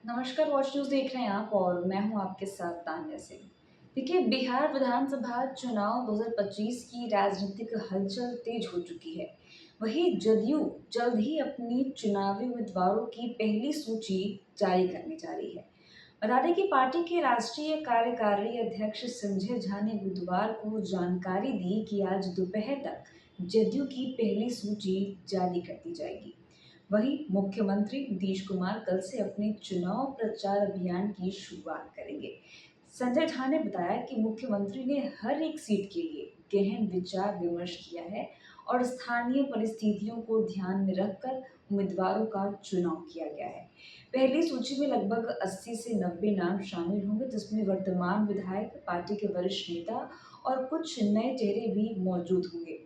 नमस्कार, watch news देख रहे हैं आप और मैं हूं आपके साथ तान्या सिंह। देखिए, बिहार विधानसभा चुनाव 2025 की राजनीतिक हलचल तेज हो चुकी है। वहीं जदयू जल्द ही अपनी चुनावी उम्मीदवारों की पहली सूची जारी करने जा रही है। बता दें कि पार्टी के राष्ट्रीय कार्यकारी अध्यक्ष संजय झा ने बुधवार को जानकारी दी कि आज दोपहर तक जदयू की पहली सूची जारी कर दी जाएगी। वहीं मुख्यमंत्री नीतीश कुमार कल से अपने चुनाव प्रचार अभियान की शुरुआत करेंगे। संजय झा ने बताया कि मुख्यमंत्री ने हर एक सीट के लिए गहन विचार विमर्श किया है और स्थानीय परिस्थितियों को ध्यान में रखकर उम्मीदवारों का चुनाव किया गया है। पहली सूची में लगभग 80 से 90 नाम शामिल होंगे, जिसमें वर्तमान विधायक, पार्टी के वरिष्ठ नेता और कुछ नए चेहरे भी मौजूद होंगे।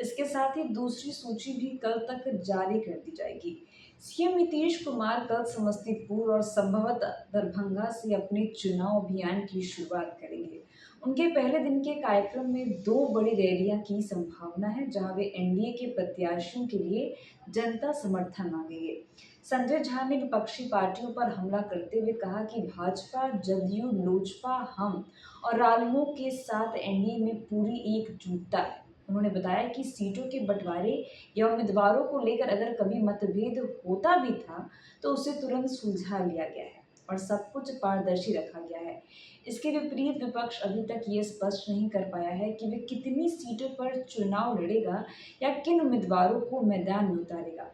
इसके साथ ही दूसरी सूची भी कल तक जारी कर दी जाएगी। सीएम नीतीश कुमार कल समस्तीपुर और संभवतः दरभंगा से अपने चुनाव अभियान की शुरुआत करेंगे। उनके पहले दिन के कार्यक्रम में दो बड़ी रैलियां की संभावना है, जहां वे एनडीए के प्रत्याशियों के लिए जनता समर्थन मांगेंगे। संजय झा ने विपक्षी पार्टियों पर हमला करते हुए कहा कि भाजपा, जदयू, लोजपा, हम और रालोआ के साथ एनडीए में पूरी एकजुटता है। उन्होंने बताया कि सीटों के बंटवारे या उम्मीदवारों को लेकर अगर कभी मतभेद होता भी था, तो उसे तुरंत सुलझा लिया गया है और सब कुछ पारदर्शी रखा गया है। इसके विपरीत विपक्ष अभी तक ये स्पष्ट नहीं कर पाया है कि वे कितनी सीटों पर चुनाव लड़ेगा या किन उम्मीदवारों को मैदान में उतारेगा।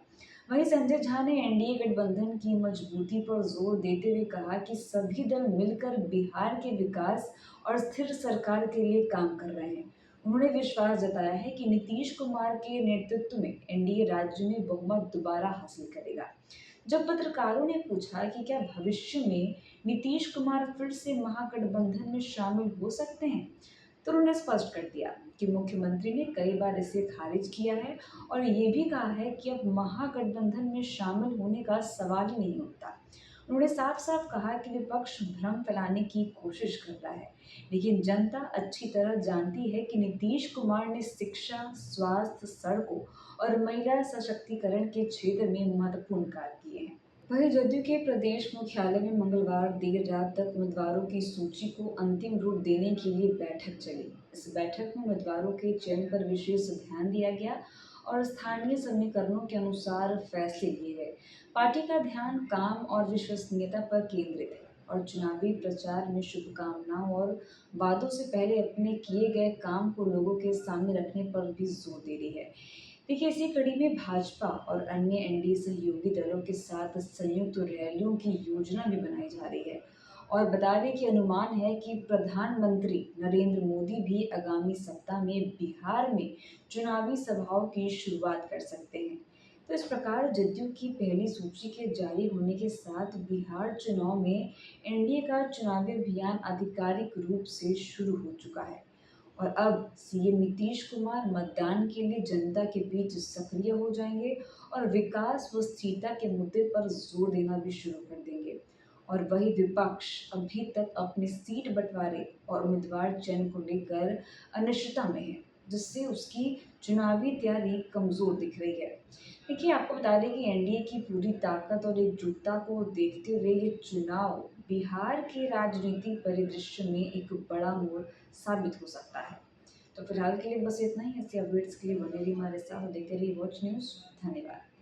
वहीं संजय झा ने एनडीए गठबंधन की मजबूती पर जोर देते हुए कहा कि सभी दल मिलकर बिहार के विकास और स्थिर सरकार के लिए काम कर रहे हैं। उन्होंने विश्वास जताया है कि नीतीश कुमार के नेतृत्व में एनडीए राज्य में बहुमत दोबारा हासिल करेगा। जब पत्रकारों ने पूछा कि क्या भविष्य में नीतीश कुमार फिर से महागठबंधन में शामिल हो सकते हैं, तो उन्होंने स्पष्ट कर दिया कि मुख्यमंत्री ने कई बार इसे खारिज किया है और ये भी कहा है कि अब महागठबंधन में शामिल होने का सवाल ही नहीं उठता। उन्होंने साफ साफ कहा कि विपक्ष भ्रम फैलाने की कोशिश कर रहा है, लेकिन जनता अच्छी तरह जानती है कि नीतीश कुमार ने शिक्षा, स्वास्थ्य, सड़कों और महिला सशक्तिकरण के क्षेत्र में महत्वपूर्ण कार्य किए हैं। वहीं जदयू के प्रदेश मुख्यालय में मंगलवार देर रात तक उम्मीदवारों की सूची को अंतिम रूप देने के लिए बैठक चली। इस बैठक में उम्मीदवारों के चयन पर विशेष ध्यान दिया गया और स्थानीय समीकरणों के अनुसार फैसले लिए गए। पार्टी का ध्यान काम और विश्वसनीयता पर केंद्रित है और चुनावी प्रचार में शुभकामनाओं और वादों से पहले अपने किए गए काम को लोगों के सामने रखने पर भी जोर दे रही है। देखिए, इसी कड़ी में भाजपा और अन्य एनडीए सहयोगी दलों के साथ संयुक्त रैलियों की योजना भी बनाई जा रही है और बता दें कि अनुमान है कि प्रधानमंत्री नरेंद्र मोदी भी आगामी सप्ताह में बिहार में चुनावी सभाओं की शुरुआत कर सकते हैं। तो इस प्रकार जदयू की पहली सूची के जारी होने के साथ बिहार चुनाव में एनडीए का चुनावी अभियान आधिकारिक रूप से शुरू हो चुका है और अब सीएम नीतीश कुमार मतदान के लिए जनता के बीच सक्रिय हो जाएंगे और विकास व स्थिरता के मुद्दे पर जोर देना भी शुरू कर देंगे। और वही विपक्ष अभी तक अपनी सीट बंटवारे और उम्मीदवार चयन को लेकर अनिश्चितता में है, जिससे उसकी चुनावी तैयारी कमजोर दिख रही है। देखिए, आपको बता दें कि एनडीए की पूरी ताकत और एकजुटता को देखते हुए ये चुनाव बिहार के राजनीतिक परिदृश्य में एक बड़ा मोड़ साबित हो सकता है। तो फिलहाल के लिए बस इतना ही। ऐसे अपडेट्स के लिए बने रहिए हमारे साथ और देखते रहिए वॉच न्यूज़। धन्यवाद।